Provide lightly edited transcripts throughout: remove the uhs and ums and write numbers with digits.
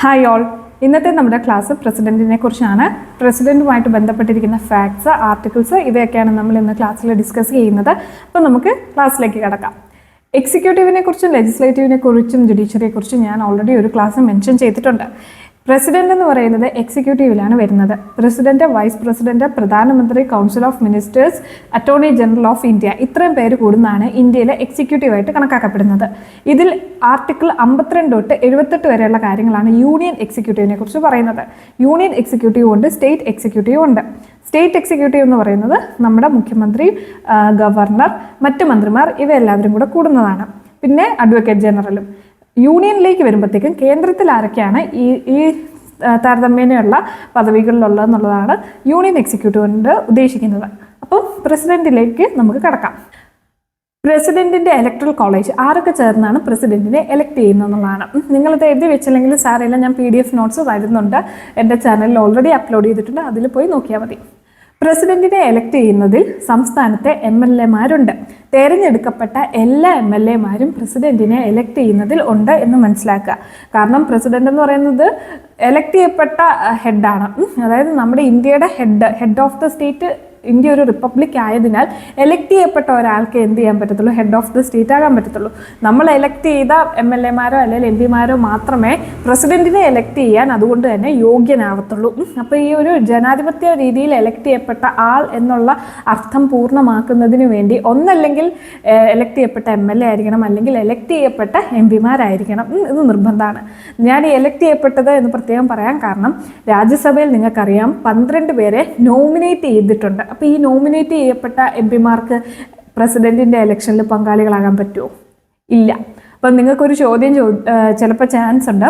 Hi all. ഇന്നത്തെ നമ്മുടെ class പ്രസിഡന്റിനെ കുറിച്ചാണ്. പ്രസിഡന്റുമായിട്ട് ബന്ധപ്പെട്ടിരിക്കുന്ന ഫാക്ട്സ്, ആർട്ടിക്കിൾസ് ഇവയൊക്കെയാണ് നമ്മൾ ഇന്ന് ക്ലാസ്സിൽ ഡിസ്കസ് ചെയ്യുന്നത്. അപ്പോൾ നമുക്ക് ക്ലാസ്സിലേക്ക് കിടക്കാം. എക്സിക്യൂട്ടീവിനെ കുറിച്ചും ലെജിസ്ലേറ്റീവിനെ കുറിച്ചും ജുഡീഷ്യറിയെ കുറിച്ചും ഞാൻ ഓൾറെഡി ഒരു ക്ലാസ് മെൻഷൻ ചെയ്തിട്ടുണ്ട്. പ്രസിഡന്റ് എന്ന് പറയുന്നത് എക്സിക്യൂട്ടീവിലാണ് വരുന്നത്. പ്രസിഡന്റ്, വൈസ് പ്രസിഡന്റ്, പ്രധാനമന്ത്രി, council of ministers, attorney general of India, ഇത്രയും പേര് കൂടുന്നതാണ് ഇന്ത്യയിലെ എക്സിക്യൂട്ടീവായിട്ട് കണക്കാക്കപ്പെടുന്നത്. ഇതിൽ ആർട്ടിക്കിൾ 52 തൊട്ട് 78 വരെയുള്ള കാര്യങ്ങളാണ് യൂണിയൻ എക്സിക്യൂട്ടീവിനെ കുറിച്ച് പറയുന്നത്. യൂണിയൻ എക്സിക്യൂട്ടീവ് ഉണ്ട്, സ്റ്റേറ്റ് എക്സിക്യൂട്ടീവ് ഉണ്ട്. സ്റ്റേറ്റ് എക്സിക്യൂട്ടീവ് എന്ന് പറയുന്നത് നമ്മുടെ മുഖ്യമന്ത്രി, ഗവർണർ, മറ്റ് മന്ത്രിമാർ ഇവയെല്ലാവരും കൂടെ കൂടുന്നതാണ്. പിന്നെ അഡ്വക്കേറ്റ് ജനറലും. യൂണിയനിലേക്ക് വരുമ്പോഴത്തേക്കും കേന്ദ്രത്തിൽ ആരൊക്കെയാണ് ഈ താരതമ്യേനയുള്ള പദവികളിലുള്ളതെന്നുള്ളതാണ് യൂണിയൻ എക്സിക്യൂട്ടീവ് കൊണ്ട് ഉദ്ദേശിക്കുന്നത്. അപ്പം പ്രസിഡന്റിലേക്ക് നമുക്ക് കടക്കാം. പ്രസിഡന്റിന്റെ ഇലക്ട്രൽ കോളേജ് ആരൊക്കെ ചേർന്നാണ് പ്രസിഡന്റിനെ എലക്ട് ചെയ്യുന്നതെന്നുള്ളതാണ്. നിങ്ങളിത് എഴുതി വെച്ചില്ലെങ്കിൽ സാരമില്ല, ഞാൻ PDF നോട്ട്സ് തരുന്നുണ്ട്. എൻ്റെ ചാനലിൽ ഓൾറെഡി അപ്ലോഡ് ചെയ്തിട്ടുണ്ട്, അതിൽ പോയി നോക്കിയാൽ മതി. പ്രസിഡന്റിനെ എലക്ട് ചെയ്യുന്നതിൽ സംസ്ഥാനത്തെ MLA മാരുണ്ട്. തെരഞ്ഞെടുക്കപ്പെട്ട എല്ലാ MLA മാരും പ്രസിഡന്റിനെ എലക്ട് ചെയ്യുന്നതിൽ ഉണ്ട് എന്ന് മനസ്സിലാക്കുക. കാരണം പ്രസിഡന്റ് എന്ന് പറയുന്നത് എലക്ട് ചെയ്യപ്പെട്ട ഹെഡാണ്. അതായത് നമ്മുടെ ഇന്ത്യയുടെ head of the state. India ഒരു റിപ്പബ്ലിക് ആയതിനാൽ എലക്ട് ചെയ്യപ്പെട്ട ഒരാൾക്ക് എന്ത് ചെയ്യാൻ പറ്റത്തുള്ളൂ? ഹെഡ് ഓഫ് ദ സ്റ്റേറ്റ് ആകാൻ പറ്റത്തുള്ളൂ. നമ്മൾ എലക്ട് ചെയ്ത MLA മാരോ അല്ലെങ്കിൽ MP മാരോ മാത്രമേ പ്രസിഡന്റിനെ എലക്ട് ചെയ്യാൻ അതുകൊണ്ട് തന്നെ യോഗ്യനാവത്തുള്ളൂ. അപ്പോൾ ഈ ഒരു ജനാധിപത്യ രീതിയിൽ എലക്ട് ചെയ്യപ്പെട്ട ആൾ എന്നുള്ള അർത്ഥം പൂർണ്ണമാക്കുന്നതിന് വേണ്ടി ഒന്നല്ലെങ്കിൽ എലക്ട് ചെയ്യപ്പെട്ട MLA ആയിരിക്കണം, അല്ലെങ്കിൽ എലക്ട് ചെയ്യപ്പെട്ട MP മാരായിരിക്കണം. ഇത് നിർബന്ധമാണ്. ഞാൻ ഈ എലക്ട് ചെയ്യപ്പെട്ടത് എന്ന് പ്രത്യേകം പറയാൻ കാരണം, രാജ്യസഭയിൽ നിങ്ങൾക്കറിയാം 12 പേരെ നോമിനേറ്റ് ചെയ്തിട്ടുണ്ട്. അപ്പോൾ ഈ നോമിനേറ്റ് ചെയ്യപ്പെട്ട MP മാർക്ക് പ്രസിഡന്റിന്റെ ഇലക്ഷനിൽ പങ്കാളികളാകാൻ പറ്റുമോ? ഇല്ല. അപ്പം നിങ്ങൾക്കൊരു ചോദ്യം ചിലപ്പോൾ ചാൻസ് ഉണ്ട്,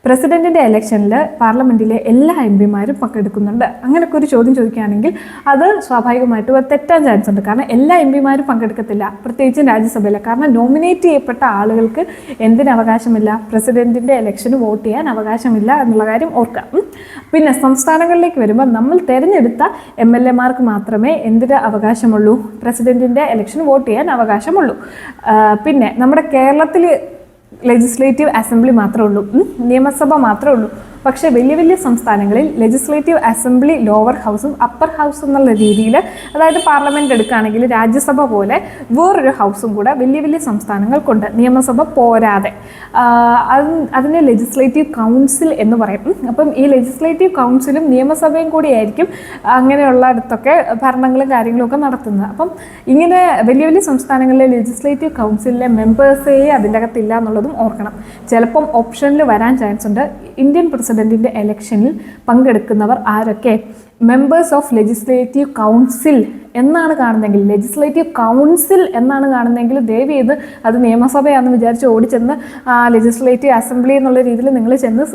പ്രസിഡന്റിന്റെ ഇലക്ഷനിൽ പാർലമെന്റിലെ എല്ലാ MP മാരും പങ്കെടുക്കുന്നുണ്ട്. അങ്ങനെയൊക്കെ ഒരു ചോദ്യം ചോദിക്കുകയാണെങ്കിൽ അത് സ്വാഭാവികമായിട്ടും അത് തെറ്റാൻ ചാൻസ് ഉണ്ട്. കാരണം എല്ലാ MP മാരും പങ്കെടുക്കത്തില്ല, പ്രത്യേകിച്ചും രാജ്യസഭയിൽ. കാരണം നോമിനേറ്റ് ചെയ്യപ്പെട്ട ആളുകൾക്ക് എന്തിന് അവകാശമില്ല? പ്രസിഡന്റിന്റെ ഇലക്ഷന് വോട്ട് ചെയ്യാൻ അവകാശമില്ല എന്നുള്ള കാര്യം ഓർക്കാം. പിന്നെ സംസ്ഥാനങ്ങളിലേക്ക് വരുമ്പോൾ നമ്മൾ തിരഞ്ഞെടുത്ത MLA മാർക്ക് മാത്രമേ എന്തിന് അവകാശമുള്ളൂ? പ്രസിഡന്റിന്റെ ഇലക്ഷന് വോട്ട് ചെയ്യാൻ അവകാശമുള്ളൂ. പിന്നെ നമ്മുടെ കേരളത്തിൽ ലെജിസ്ലേറ്റീവ് അസംബ്ലി മാത്രമേ ഉള്ളൂ, നിയമസഭ മാത്രമേ ഉള്ളൂ. പക്ഷേ വലിയ വലിയ സംസ്ഥാനങ്ങളിൽ ലെജിസ്ലേറ്റീവ് അസംബ്ലി ലോവർ ഹൗസും അപ്പർ ഹൗസും എന്നുള്ള രീതിയിൽ, അതായത് പാർലമെൻറ്റ് എടുക്കുകയാണെങ്കിൽ രാജ്യസഭ പോലെ വേറൊരു ഹൗസും കൂടെ വലിയ വലിയ സംസ്ഥാനങ്ങൾക്കുണ്ട്, നിയമസഭ പോരാതെ. അതിന് ലെജിസ്ലേറ്റീവ് കൗൺസിൽ എന്ന് പറയും. അപ്പം ഈ ലെജിസ്ലേറ്റീവ് കൗൺസിലും നിയമസഭയും കൂടിയായിരിക്കും അങ്ങനെയുള്ള അടുത്തൊക്കെ ഭരണങ്ങളും കാര്യങ്ങളും ഒക്കെ നടത്തുന്നത്. അപ്പം ഇങ്ങനെ വലിയ വലിയ സംസ്ഥാനങ്ങളിലെ ലെജിസ്ലേറ്റീവ് കൗൺസിലിലെ മെമ്പേഴ്സേ അതിൻ്റെ അകത്തില്ല എന്നുള്ളതും ഓർക്കണം. ചിലപ്പം ഓപ്ഷനിൽ വരാൻ ചാൻസ് ഉണ്ട്. ഇന്ത്യൻ പ്രസിഡന്റിന്റെ ഇലക്ഷനിൽ പങ്കെടുക്കുന്നവർ ആരൊക്കെ? മെമ്പേഴ്സ് ഓഫ് ലെജിസ്ലേറ്റീവ് കൗൺസിൽ എന്നാണ് കാണുന്നതെങ്കിൽ, ലെജിസ്ലേറ്റീവ് കൗൺസിൽ എന്നാണ് കാണുന്നതെങ്കിൽ ദയവ് ചെയ്ത് അത് നിയമസഭയാണെന്ന് വിചാരിച്ച് ഓടിച്ചെന്ന് ലെജിസ്ലേറ്റീവ് അസംബ്ലി എന്നുള്ള രീതിയിൽ നിങ്ങൾ ചെന്ന്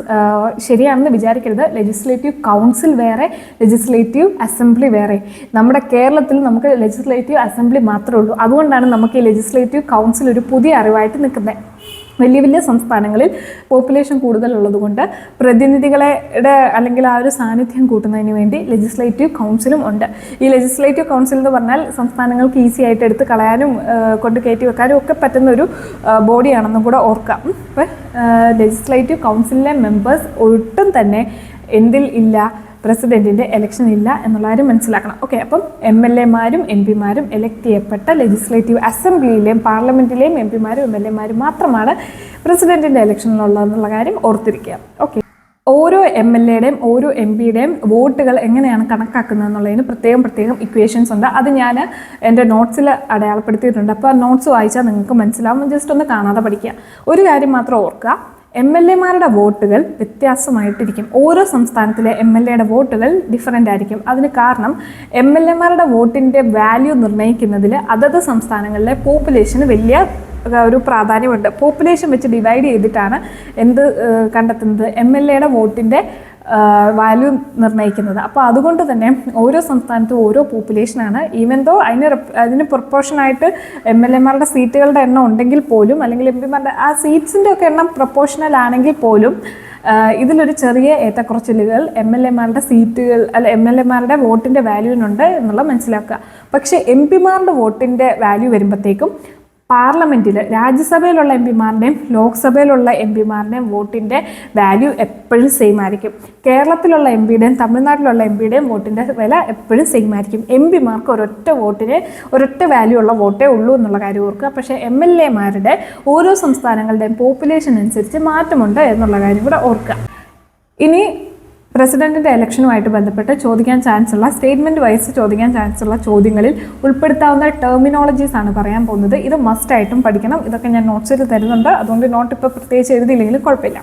ശരിയാണെന്ന് വിചാരിക്കരുത്. ലെജിസ്ലേറ്റീവ് കൗൺസിൽ വേറെ, ലെജിസ്ലേറ്റീവ് അസംബ്ലി വേറെ. നമ്മുടെ കേരളത്തിൽ നമുക്ക് ലെജിസ്ലേറ്റീവ് അസംബ്ലി മാത്രമേ ഉള്ളൂ. അതുകൊണ്ടാണ് നമുക്ക് ഈ ലെജിസ്ലേറ്റീവ് കൗൺസിൽ ഒരു പുതിയ അറിവായിട്ട് നിൽക്കുന്നത്. വലിയ വലിയ സംസ്ഥാനങ്ങളിൽ പോപ്പുലേഷൻ കൂടുതലുള്ളത് കൊണ്ട് പ്രതിനിധികളുടെ അല്ലെങ്കിൽ ആ ഒരു സാന്നിധ്യം കൂട്ടുന്നതിന് വേണ്ടി ലെജിസ്ലേറ്റീവ് കൗൺസിലും ഉണ്ട്. ഈ ലെജിസ്ലേറ്റീവ് കൗൺസിൽ എന്ന് പറഞ്ഞാൽ സംസ്ഥാനങ്ങൾക്ക് ഈസി ആയിട്ട് എടുത്ത് കളയാനും കൊണ്ട് കയറ്റി വെക്കാനും ഒക്കെ പറ്റുന്ന ഒരു ബോഡിയാണെന്നും കൂടെ ഓർക്കാം. അപ്പോൾ ലെജിസ്ലേറ്റീവ് കൗൺസിലിലെ മെമ്പേഴ്സ് ഒട്ടും തന്നെ എന്തിൽ ഇല്ല? പ്രസിഡന്റിന്റെ ഇലക്ഷൻ ഇല്ല എന്നുള്ള കാര്യം മനസ്സിലാക്കണം. ഓക്കെ. അപ്പം MLA മാരും MP മാരും എലക്ട് ചെയ്യപ്പെട്ട ലെജിസ്ലേറ്റീവ് അസംബ്ലിയിലെയും പാർലമെന്റിലെയും MP മാരും MLA മാരും മാത്രമാണ് പ്രസിഡന്റിന്റെ ഇലക്ഷനിലുള്ളതെന്നുള്ള കാര്യം ഓർത്തിരിക്കുക. ഓക്കെ. ഓരോ MLA-യുടെയും ഓരോ MP-യുടെയും വോട്ടുകൾ എങ്ങനെയാണ് കണക്കാക്കുന്നത് എന്നുള്ളതിന് പ്രത്യേകം ഇക്വേഷൻസ് ഉണ്ട്. അത് ഞാൻ എൻ്റെ നോട്ട്സിൽ അടയാളപ്പെടുത്തിയിട്ടുണ്ട്. അപ്പോൾ ആ നോട്ട്സ് വായിച്ചാൽ നിങ്ങൾക്ക് മനസ്സിലാവും. ജസ്റ്റ് ഒന്ന് കാണാതെ പഠിക്കുക. ഒരു കാര്യം മാത്രം ഓർക്കുക, MLA-മാരുടെ വോട്ടുകൾ വ്യത്യാസമായിട്ടിരിക്കും. ഓരോ സംസ്ഥാനത്തിലെ MLA-യുടെ വോട്ടുകൾ ഡിഫറൻ്റ് ആയിരിക്കും. അതിന് കാരണം MLA-മാരുടെ വോട്ടിൻ്റെ വാല്യൂ നിർണ്ണയിക്കുന്നതിൽ അതത് സംസ്ഥാനങ്ങളിലെ പോപ്പുലേഷന് വലിയ ഒരു പ്രാധാന്യമുണ്ട്. പോപ്പുലേഷൻ വെച്ച് ഡിവൈഡ് ചെയ്തിട്ടാണ് കണ്ടെത്തുന്നത് MLA-യുടെ വോട്ടിൻ്റെ വാല്യൂ നിർണ്ണയിക്കുന്നത്. അപ്പോൾ അതുകൊണ്ട് തന്നെ ഓരോ സംസ്ഥാനത്തും ഓരോ പോപ്പുലേഷനാണ്. ഈവൻ ദോ അതിന് പ്രൊപ്പോർഷനായിട്ട് MLA-മാരുടെ സീറ്റുകളുടെ എണ്ണം ഉണ്ടെങ്കിൽ പോലും, അല്ലെങ്കിൽ MP-മാരുടെ ആ സീറ്റ്സിൻ്റെ ഒക്കെ എണ്ണം പ്രൊപ്പോർഷണൽ ആണെങ്കിൽ പോലും ഇതിലൊരു ചെറിയ ഏറ്റക്കുറച്ചിലുകൾ MLA-മാരുടെ സീറ്റുകൾ MLA-മാരുടെ വോട്ടിൻ്റെ വാല്യൂവിനുണ്ട് എന്നുള്ള മനസ്സിലാക്കുക. പക്ഷേ MP-മാരുടെ വോട്ടിൻ്റെ വാല്യൂ വരുമ്പോഴത്തേക്കും പാർലമെൻറ്റിൽ രാജ്യസഭയിലുള്ള എം പിമാരുടെയും ലോക്സഭയിലുള്ള എം പിമാരുടെയും വോട്ടിൻ്റെ വാല്യൂ എപ്പോഴും സെയിം ആയിരിക്കും. കേരളത്തിലുള്ള എം പിയുടെയും തമിഴ്നാട്ടിലുള്ള എം പിയുടെയും വോട്ടിൻ്റെ വില എപ്പോഴും സെയിം ആയിരിക്കും. എം പിമാർക്ക് ഒരൊറ്റ വാല്യൂ ഉള്ള വോട്ടേ ഉള്ളൂ എന്നുള്ള കാര്യം ഓർക്കുക. പക്ഷേ MLA-മാരുടെ ഓരോ സംസ്ഥാനങ്ങളുടെയും പോപ്പുലേഷൻ അനുസരിച്ച് മാറ്റമുണ്ട് എന്നുള്ള കാര്യം കൂടെ ഓർക്കുക. ഇനി പ്രസിഡന്റിൻ്റെ ഇലക്ഷനുമായിട്ട് ബന്ധപ്പെട്ട് ചോദിക്കാൻ ചാൻസ് ഉള്ള സ്റ്റേറ്റ്മെൻറ്റ് വൈസ് ചോദിക്കാൻ ചാൻസ് ഉള്ള ചോദ്യങ്ങളിൽ ഉൾപ്പെടുത്താവുന്ന ടെർമിനോളജീസ് ആണ് പറയാൻ പോകുന്നത്. ഇത് മസ്റ്റായിട്ടും പഠിക്കണം. ഇതൊക്കെ ഞാൻ നോട്ട്സിൽ തരുന്നുണ്ട്. അതുകൊണ്ട് നോട്ട് ഇപ്പോൾ പ്രത്യേകിച്ച് എഴുതിയില്ലെങ്കിലും കുഴപ്പമില്ല.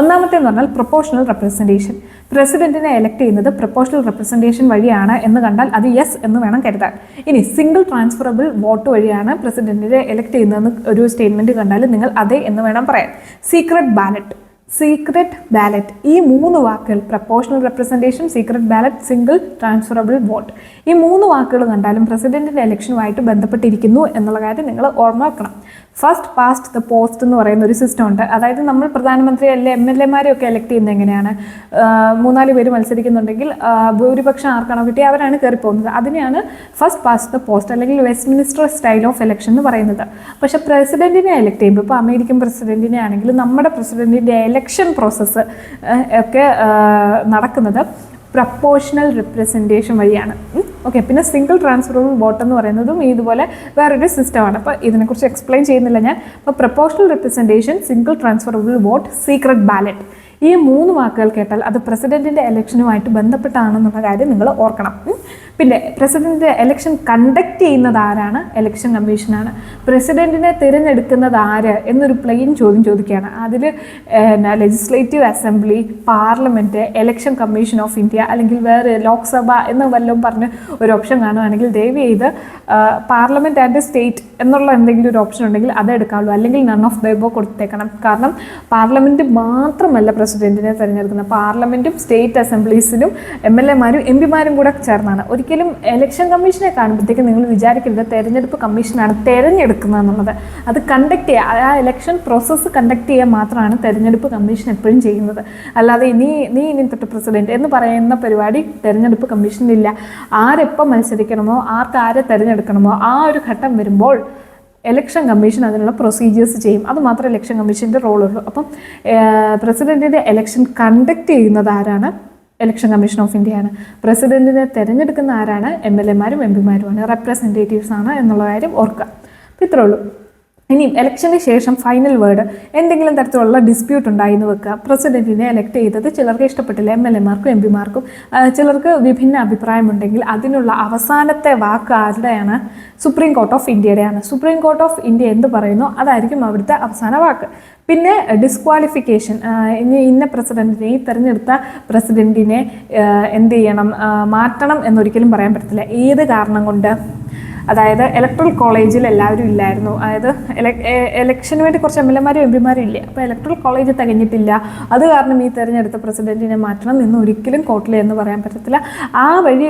ഒന്നാമത്തേന്ന് പറഞ്ഞാൽ പ്രൊപ്പോർഷണൽ റെപ്രസെൻറ്റേഷൻ. പ്രസിഡന്റിനെ എലക്ട് ചെയ്യുന്നത് പ്രൊപ്പോർഷണൽ റെപ്രസെൻറ്റേഷൻ വഴിയാണ് എന്ന് കണ്ടാൽ അത് യെസ് എന്ന് വേണം കരുതാൻ. ഇനി സിംഗിൾ ട്രാൻസ്ഫറബിൾ വോട്ട് വഴിയാണ് പ്രസിഡന്റിനെ എലക്ട് ചെയ്യുന്നതെന്ന് ഒരു സ്റ്റേറ്റ്മെൻറ്റ് കണ്ടാൽ നിങ്ങൾ അതെ എന്ന് വേണം പറയാൻ. സീക്രട്ട് ബാലറ്റ് ഈ 3 വാക്കുകൾ proportional representation, secret ballot, single transferable vote, ഈ 3 വാക്കുകൾ കണ്ടാലും പ്രസിഡന്റിൻ്റെ ഇലക്ഷനുമായിട്ട് ബന്ധപ്പെട്ടിരിക്കുന്നു എന്നുള്ള കാര്യം നിങ്ങൾ ഓർമ്മ വെക്കണം. ഫസ്റ്റ് പാസ്റ്റ് ദ പോസ്റ്റ് എന്ന് പറയുന്ന ഒരു സിസ്റ്റം ഉണ്ട്. അതായത് നമ്മൾ പ്രധാനമന്ത്രി അല്ലെ MLA-മാരെ ഒക്കെ എലക്ട് ചെയ്യുന്നത് എങ്ങനെയാണ്? 3-4 പേര് മത്സരിക്കുന്നുണ്ടെങ്കിൽ ഭൂരിപക്ഷം ആർക്കാണോ കിട്ടി അവരാണ് കയറി പോകുന്നത്. അതിനെയാണ് ഫസ്റ്റ് പാസ്റ്റ് ദ പോസ്റ്റ് അല്ലെങ്കിൽ വെസ്റ്റ്മിനിസ്റ്റർ സ്റ്റൈൽ ഓഫ് ഇലക്ഷൻ എന്ന് പറയുന്നത്. പക്ഷേ പ്രസിഡന്റിനെ എലക്ട് ചെയ്യുമ്പോൾ ഇപ്പോൾ അമേരിക്കൻ പ്രസിഡന്റിനെ ആണെങ്കിൽ നമ്മുടെ പ്രസിഡന്റിൻ്റെ എലക്ഷൻ പ്രോസസ്സ് ഒക്കെ നടക്കുന്നത് പ്രൊപ്പോർഷണൽ റെപ്രസെൻറ്റേഷൻ വഴിയാണ്. ഓക്കെ, പിന്നെ സിംഗിൾ ട്രാൻസ്ഫറബിൾ വോട്ട് എന്ന് പറയുന്നതും ഇതുപോലെ വേറൊരു സിസ്റ്റമാണ്. അപ്പോൾ ഇതിനെക്കുറിച്ച് എക്സ്പ്ലെയിൻ ചെയ്യുന്നില്ല ഞാൻ. അപ്പോൾ proportional representation, single transferable vote, secret ballot, ഈ 3 വാക്കുകൾ കേട്ടാൽ അത് പ്രസിഡന്റിൻ്റെ ഇലക്ഷനുമായിട്ട് ബന്ധപ്പെട്ടാണെന്നുള്ള കാര്യം നിങ്ങൾ ഓർക്കണം. പിന്നെ പ്രസിഡന്റിൻ്റെ ഇലക്ഷൻ കണ്ടക്ട് ചെയ്യുന്നത് ആരാണ്? ഇലക്ഷൻ കമ്മീഷനാണ്. പ്രസിഡന്റിനെ തിരഞ്ഞെടുക്കുന്നത് ആര് എന്നൊരു പ്ലെയിൻ ചോദ്യം ചോദിക്കുകയാണ്. അതിൽ legislative assembly, parliament, election commission of India അല്ലെങ്കിൽ വേറെ ലോക്സഭ എന്ന് വല്ലതും പറഞ്ഞ് ഒരു ഓപ്ഷൻ കാണുകയാണെങ്കിൽ ദയവ് ചെയ്ത് പാർലമെൻറ്റ് ആൻഡ് സ്റ്റേറ്റ് എന്നുള്ള എന്തെങ്കിലും ഒരു ഓപ്ഷൻ ഉണ്ടെങ്കിൽ അത് എടുക്കാവുള്ളൂ. അല്ലെങ്കിൽ നൺ ഓഫ് ദ എബോവ് കൊടുത്തേക്കണം. കാരണം പാർലമെൻറ്റ് മാത്രമല്ല പ്രസിഡന്റിനെ തിരഞ്ഞെടുക്കുന്നത്, പാർലമെൻറ്റും സ്റ്റേറ്റ് അസംബ്ലീസിലും MLA-മാരും MP-മാരും കൂടെ ചേർന്നാണ്. ഒരിക്കലും ഇലക്ഷൻ കമ്മീഷനെ കാണുമ്പോഴത്തേക്കും നിങ്ങൾ വിചാരിക്കരുത് തെരഞ്ഞെടുപ്പ് കമ്മീഷനാണ് തിരഞ്ഞെടുക്കുന്നത് എന്നുള്ളത്. അത് കണ്ടക്ട് ചെയ്യുക, ആ ഇലക്ഷൻ പ്രോസസ്സ് കണ്ടക്ട് ചെയ്യാൻ മാത്രമാണ് തെരഞ്ഞെടുപ്പ് കമ്മീഷൻ എപ്പോഴും ചെയ്യുന്നത്. അല്ലാതെ ഇനി തൊട്ട് പ്രസിഡന്റ് എന്ന് പറയുന്ന പരിപാടി തെരഞ്ഞെടുപ്പ് കമ്മീഷനിലില്ല. ആരെപ്പം മത്സരിക്കണമോ, ആരെ തിരഞ്ഞെടുക്കണമോ ആ ഒരു ഘട്ടം വരുമ്പോൾ ഇലക്ഷൻ കമ്മീഷൻ അതിനുള്ള പ്രൊസീജിയേഴ്സ് ചെയ്യും. അത് മാത്രമേ ഇലക്ഷൻ കമ്മീഷൻ്റെ റോളുള്ളൂ. അപ്പം പ്രസിഡന്റിൻ്റെ ഇലക്ഷൻ കണ്ടക്ട് ചെയ്യുന്നത് ആരാണ്? ഇലക്ഷൻ കമ്മീഷൻ ഓഫ് ഇന്ത്യയാണ്. പ്രസിഡന്റിനെ തിരഞ്ഞെടുക്കുന്ന ആരാണ്? MLA-മാരും MP-മാരുമാണ്, റെപ്രസെൻറ്റേറ്റീവ്സ് ആണ് എന്നുള്ള കാര്യം ഓർക്കുക. അപ്പോൾ ഇത്രേ ഉള്ളൂ. ഇനി ഇലക്ഷന് ശേഷം ഫൈനൽ വേർഡ് എന്തെങ്കിലും തരത്തിലുള്ള ഡിസ്പ്യൂട്ട് ഉണ്ടായി എന്ന് വെക്കുക. പ്രസിഡന്റിനെ എലക്ട് ചെയ്തത് ചിലർക്ക് ഇഷ്ടപ്പെട്ടില്ല, MLA-മാർക്കും MP-മാർക്കും ചിലർക്ക് വിഭിന്ന അഭിപ്രായമുണ്ടെങ്കിൽ അതിനുള്ള അവസാനത്തെ വാക്ക് ആരുടെയാണ്? സുപ്രീം കോർട്ട് ഓഫ് ഇന്ത്യയുടെയാണ്. സുപ്രീം കോർട്ട് ഓഫ് ഇന്ത്യ എന്ത് പറയുന്നു അതായിരിക്കും അവിടുത്തെ അവസാന വാക്ക്. പിന്നെ ഡിസ്ക്വാളിഫിക്കേഷൻ, ഇന്ന പ്രസിഡന്റിനെ, ഈ തിരഞ്ഞെടുത്ത പ്രസിഡന്റിനെ എന്ത് ചെയ്യണം, മാറ്റണം എന്നൊരിക്കലും പറയാൻ പറ്റത്തില്ല. ഏത് കാരണം കൊണ്ട്? അതായത് ഇലക്ട്രൽ കോളേജിൽ എല്ലാവരും ഇല്ലായിരുന്നു. അതായത് ഇലക്ഷന് വേണ്ടി കുറച്ച് MLA-മാരും MP-മാരും ഇല്ലേ, അപ്പോൾ ഇലക്ട്രൽ കോളേജ് തികഞ്ഞിട്ടില്ല, അത് കാരണം ഈ തിരഞ്ഞെടുത്ത പ്രസിഡന്റിനെ മാറ്റണം എന്ന് ഒരിക്കലും കോർട്ടിൽ എന്ന് പറയാൻ പറ്റത്തില്ല. ആ വഴി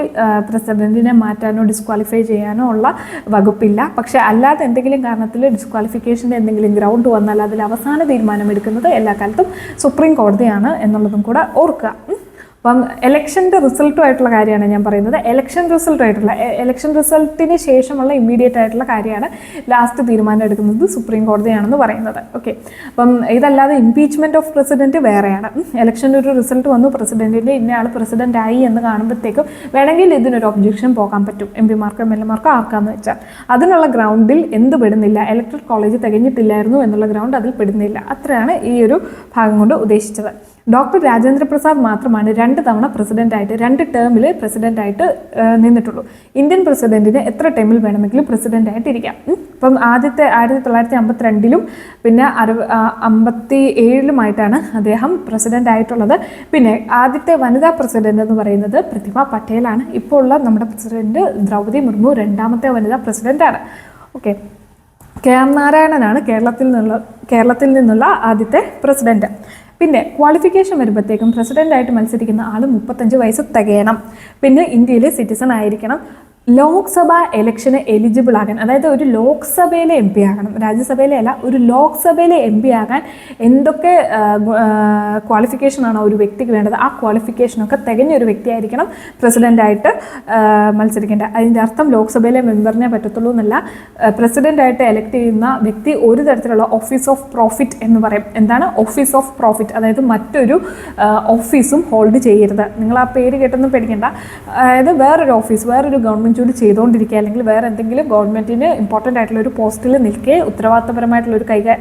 പ്രസിഡന്റിനെ മാറ്റാനോ ഡിസ്ക്വാളിഫൈ ചെയ്യാനോ ഉള്ള വകുപ്പില്ല. പക്ഷേ അല്ലാതെ എന്തെങ്കിലും കാരണത്തിൽ ഡിസ്ക്വാളിഫിക്കേഷൻ്റെ എന്തെങ്കിലും ഗ്രൗണ്ട് വന്നാൽ അതിൽ അവസാന തീരുമാനമെടുക്കുന്നത് എല്ലാ കാലത്തും സുപ്രീം കോടതിയാണ് എന്നുള്ളതും കൂടെ ഓർക്കുക. അപ്പം ഇലക്ഷൻ്റെ റിസൾട്ടുമായിട്ടുള്ള കാര്യമാണ് ഞാൻ പറയുന്നത്. ഇലക്ഷൻ റിസൾട്ടിന് ശേഷമുള്ള ഇമ്മീഡിയറ്റ് ആയിട്ടുള്ള കാര്യമാണ് ലാസ്റ്റ് തീരുമാനം എടുക്കുന്നത് സുപ്രീം കോടതിയാണെന്ന് പറയുന്നത്. ഓക്കെ, അപ്പം ഇതല്ലാതെ ഇംപീച്ച്മെൻറ്റ് ഓഫ് പ്രസിഡന്റ് വേറെയാണ്. ഇലക്ഷൻ്റെ ഒരു റിസൾട്ട് വന്നു, പ്രസിഡന്റിൻ്റെ ഇന്നയാൾ പ്രസിഡന്റ് ആയി എന്ന് കാണുമ്പോഴത്തേക്കും വേണമെങ്കിൽ ഇതിനൊരു ഒബ്ജെക്ഷൻ പോകാൻ പറ്റും, MP-മാർക്കോ MLA-മാർക്കോ ആർക്കാന്ന് വെച്ചാൽ. അതിനുള്ള ഗ്രൗണ്ടിൽ എന്ത് പെടുന്നില്ല, ഇലക്ട്രൽ കോളേജ് തികഞ്ഞിട്ടില്ലായിരുന്നു എന്നുള്ള ഗ്രൗണ്ട് അതിൽ പെടുന്നില്ല. അത്രയാണ് ഈ ഒരു ഭാഗം കൊണ്ട് ഉദ്ദേശിച്ചത്. ഡോക്ടർ രാജേന്ദ്ര പ്രസാദ് മാത്രമാണ് 2 തവണ പ്രസിഡന്റായിട്ട് 2 ടേമിൽ പ്രസിഡന്റായിട്ട് നിന്നിട്ടുള്ളൂ. ഇന്ത്യൻ പ്രസിഡന്റിന് എത്ര ടൈമിൽ വേണമെങ്കിലും പ്രസിഡന്റായിട്ട് ഇരിക്കാം. ഇപ്പം ആദ്യത്തെ 1952 പിന്നെ 57 അദ്ദേഹം പ്രസിഡന്റ് ആയിട്ടുള്ളത്. പിന്നെ ആദ്യത്തെ വനിതാ പ്രസിഡന്റ് എന്ന് പറയുന്നത് പ്രതിഭ പട്ടേലാണ്. ഇപ്പോൾ ഉള്ള നമ്മുടെ പ്രസിഡന്റ് ദ്രൗപദി മുർമു 2ാമത്തെ വനിതാ പ്രസിഡന്റാണ്. ഓക്കെ, KR നാരായണനാണ് കേരളത്തിൽ നിന്നുള്ള ആദ്യത്തെ പ്രസിഡന്റ്. പിന്നെ ക്വാളിഫിക്കേഷൻ വരുമ്പോഴത്തേക്കും പ്രസിഡൻ്റായിട്ട് മത്സരിക്കുന്ന ആൾ 35 വയസ്സ് തികയണം. പിന്നെ ഇന്ത്യയിലെ സിറ്റിസൺ ആയിരിക്കണം. ലോക്സഭ ഇലക്ഷന് എലിജിബിൾ ആകാൻ, അതായത് ഒരു ലോക്സഭയിലെ എം പി ആകണം, രാജ്യസഭയിലെ അല്ല, ഒരു ലോക്സഭയിലെ എം പി ആകാൻ എന്തൊക്കെ ക്വാളിഫിക്കേഷനാണോ ഒരു വ്യക്തിക്ക് വേണ്ടത്, ആ ക്വാളിഫിക്കേഷനൊക്കെ തികഞ്ഞൊരു വ്യക്തിയായിരിക്കണം പ്രസിഡൻ്റായിട്ട് മത്സരിക്കേണ്ടത്. അതിൻ്റെ അർത്ഥം ലോക്സഭയിലെ മെമ്പറിനെ പറ്റത്തുള്ളൂ എന്നല്ല. പ്രസിഡൻ്റായിട്ട് എലക്ട് ചെയ്യുന്ന വ്യക്തി ഒരു തരത്തിലുള്ള ഓഫീസ് ഓഫ് പ്രോഫിറ്റ് എന്ന് പറയും. എന്താണ് ഓഫീസ് ഓഫ് പ്രോഫിറ്റ്? അതായത് മറ്റൊരു ഓഫീസും ഹോൾഡ് ചെയ്യരുത്. നിങ്ങൾ ആ പേര് കേട്ടൊന്നും പേടിക്കേണ്ട. അതായത് വേറൊരു ഓഫീസ്, വേറൊരു ഗവൺമെൻറ് ജോലി ചെയ്തുകൊണ്ടിരിക്കുക, അല്ലെങ്കിൽ വേറെ എന്തെങ്കിലും ഗവൺമെൻറ്റിന് ഇമ്പോർട്ടൻ്റ് ആയിട്ടുള്ള ഒരു പോസ്റ്റിൽ നിൽക്കെ, ഉത്തരവാദിത്തപരമായിട്ടുള്ള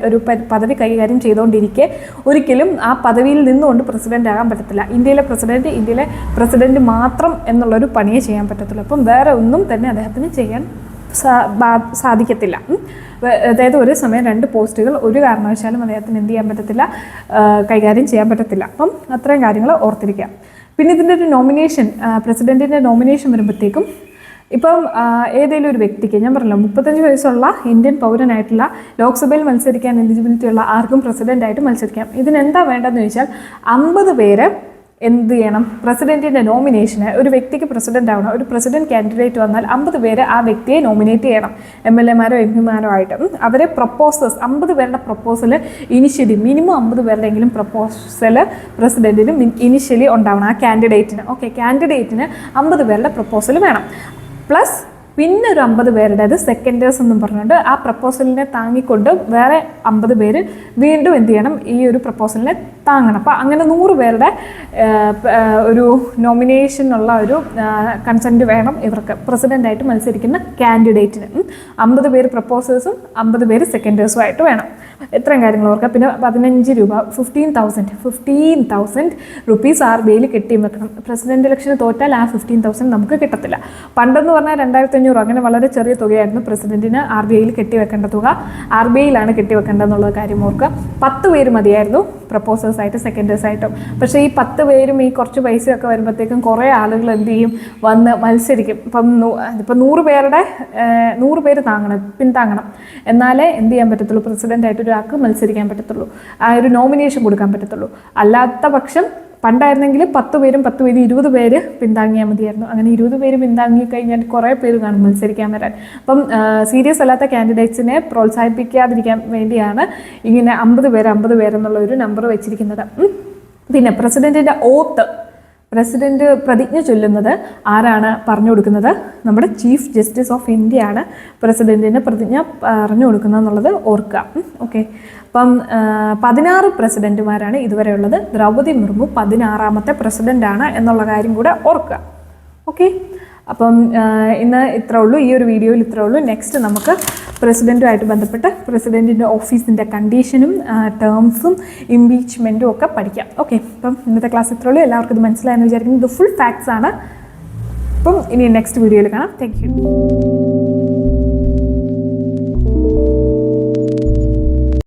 ഒരു പദവി കൈകാര്യം ചെയ്തുകൊണ്ടിരിക്കെ ഒരിക്കലും ആ പദവിയിൽ നിന്നുകൊണ്ട് പ്രസിഡൻ്റ് ആകാൻ പറ്റത്തില്ല. ഇന്ത്യയിലെ പ്രസിഡൻറ്റ് മാത്രം എന്നുള്ളൊരു പണിയെ ചെയ്യാൻ പറ്റത്തുള്ളൂ. അപ്പം വേറെ ഒന്നും തന്നെ അദ്ദേഹത്തിന് ചെയ്യാൻ സാധിക്കത്തില്ല. അതായത് ഒരു സമയം 2 പോസ്റ്റുകൾ ഒരു കാരണവശാലും അദ്ദേഹത്തിന് എന്ത് ചെയ്യാൻ പറ്റത്തില്ല, കൈകാര്യം ചെയ്യാൻ പറ്റത്തില്ല. അപ്പം അത്രയും കാര്യങ്ങൾ ഓർത്തിരിക്കുക. പിന്നെ ഇതിൻ്റെ ഒരു നോമിനേഷൻ, പ്രസിഡൻറ്റിൻ്റെ നോമിനേഷൻ വരുമ്പോഴത്തേക്കും ഇപ്പം ഏതെങ്കിലും ഒരു വ്യക്തിക്ക്, ഞാൻ പറഞ്ഞല്ലോ 35 വയസ്സുള്ള ഇന്ത്യൻ പൗരനായിട്ടുള്ള ലോക്സഭയിൽ മത്സരിക്കാൻ എലിജിബിലിറ്റി ഉള്ള ആർക്കും പ്രസിഡൻ്റായിട്ട് മത്സരിക്കാം. ഇതിനെന്താ വേണ്ടതെന്ന് ചോദിച്ചാൽ 50 പേര് എന്ത് ചെയ്യണം, പ്രസിഡൻറ്റിൻ്റെ നോമിനേഷന്, ഒരു വ്യക്തിക്ക് പ്രസിഡൻ്റ് ആവണം, ഒരു പ്രസിഡൻറ്റ് കാൻഡിഡേറ്റ് വന്നാൽ 50 പേര് ആ വ്യക്തിയെ നോമിനേറ്റ് ചെയ്യണം. MLA-മാരോ MP-മാരോ ആയിട്ട് അവരെ പ്രപ്പോസേഴ്സ്, 50 പേരുടെ പ്രപ്പോസൽ ഇനിഷ്യലി, മിനിമം 50 പേരുടെയെങ്കിലും പ്രപ്പോസൽ പ്രസിഡൻറ്റിന് ഇനിഷ്യലി ഉണ്ടാവണം, ആ കാൻഡിഡേറ്റിന്. ഓക്കെ, കാൻഡിഡേറ്റിന് 50 പേരുടെ പ്രപ്പോസൽ വേണം. പ്ലസ് പിന്നെ ഒരു 50 പേരുടേത് സെക്കൻഡേഴ്സ് എന്നും പറഞ്ഞുകൊണ്ട് ആ പ്രപ്പോസലിനെ താങ്ങിക്കൊണ്ട് വേറെ 50 പേര് വീണ്ടും എന്ത് ചെയ്യണം, ഈ ഒരു പ്രപ്പോസലിനെ താങ്ങണം. അപ്പോൾ അങ്ങനെ 100 പേരുടെ ഒരു നോമിനേഷനുള്ള ഒരു കൺസെൻറ്റ് വേണം ഇവർക്ക്, പ്രസിഡൻ്റായിട്ട് മത്സരിക്കുന്ന കാൻഡിഡേറ്റിന്. 50 പേര് പ്രപ്പോസേഴ്സും 50 പേര് സെക്കൻഡേഴ്സും ആയിട്ട് വേണം. ഇത്രയും കാര്യങ്ങൾ ഓർക്കുക. പിന്നെ 15 രൂപ, 15,000 റുപ്പീസ് RBIയിൽ കെട്ടിയും വെക്കണം. പ്രസിഡന്റ് ഇലക്ഷന് തോറ്റാൽ ആ 15,000 നമുക്ക് കിട്ടത്തില്ല. പണ്ടെന്ന് പറഞ്ഞാൽ 2,500 അങ്ങനെ വളരെ ചെറിയ തുകയായിരുന്നു പ്രസിഡന്റിന് RBIയിൽ കെട്ടിവെക്കേണ്ട തുക. RBIയിലാണ് കെട്ടിവെക്കേണ്ടതെന്നുള്ള കാര്യം ഓർക്കുക. 10 പേര് മതിയായിരുന്നു പ്രപ്പോസേഴ്സായിട്ട് സെക്കൻഡേഴ്സായിട്ടും. പക്ഷേ ഈ 10 പേരും ഈ കുറച്ച് പൈസയൊക്കെ വരുമ്പോഴത്തേക്കും കുറേ ആളുകൾ എന്ത് ചെയ്യും, വന്ന് മത്സരിക്കും. ഇപ്പം 100 പേര് പിന്താങ്ങണം, എന്നാലേ എന്ത് ചെയ്യാൻ പറ്റത്തുള്ളൂ, പ്രസിഡൻ്റായിട്ട് ഒരാൾക്ക് മത്സരിക്കാൻ പറ്റത്തുള്ളൂ, ആ ഒരു നോമിനേഷൻ കൊടുക്കാൻ പറ്റത്തുള്ളൂ. അല്ലാത്ത പക്ഷം പണ്ടായിരുന്നെങ്കിൽ 10 പേരും 20 പേര് പിന്താങ്ങിയാൽ മതിയായിരുന്നു. അങ്ങനെ 20 പേര് പിന്താങ്ങി കഴിഞ്ഞാൽ കുറേ പേര് കാണും മത്സരിക്കാൻ വരാൻ. അപ്പം സീരിയസ് അല്ലാത്ത കാൻഡിഡേറ്റ്സിനെ പ്രോത്സാഹിപ്പിക്കാതിരിക്കാൻ വേണ്ടിയാണ് ഇങ്ങനെ 50 പേരെന്നുള്ള ഒരു നമ്പർ വെച്ചിരിക്കുന്നത്. പിന്നെ പ്രസിഡൻറ്റിൻ്റെ ഓത്ത്, പ്രസിഡന്റ് പ്രതിജ്ഞ ചൊല്ലുന്നത് ആരാണ് പറഞ്ഞു കൊടുക്കുന്നത്? നമ്മുടെ ചീഫ് ജസ്റ്റിസ് ഓഫ് ഇന്ത്യ ആണ് പ്രസിഡന്റിന് പ്രതിജ്ഞ പറഞ്ഞു കൊടുക്കുന്നത് എന്നുള്ളത് ഓർക്കുക. ഓക്കെ, അപ്പം 16 പ്രസിഡന്റുമാരാണ് ഇതുവരെ ഉള്ളത്. ദ്രൗപദി മുർമു 16ാമത്തെ പ്രസിഡന്റാണ് എന്നുള്ള കാര്യം കൂടെ ഓർക്കുക. ഓക്കെ, അപ്പം ഇന്ന് ഇത്രേ ഉള്ളൂ, ഈ ഒരു വീഡിയോയിൽ ഇത്രേ ഉള്ളൂ. നെക്സ്റ്റ് നമുക്ക് പ്രസിഡൻറ്റുമായിട്ട് ബന്ധപ്പെട്ട് പ്രസിഡൻറ്റിൻ്റെ ഓഫീസിൻ്റെ കണ്ടീഷനും ടേംസും ഇംപീച്ച്മെൻറ്റും ഒക്കെ പഠിക്കാം. ഓക്കെ, അപ്പം ഇന്നത്തെ ക്ലാസ് ഇത്രേ ഉള്ളൂ. എല്ലാവർക്കും ഇത് മനസ്സിലായെന്ന് വിചാരിക്കുന്നു. ഇത് ഫുൾ ഫാക്ട്സ് ആണ്. അപ്പം ഇനി നെക്സ്റ്റ് വീഡിയോയിൽ കാണാം. Thank you.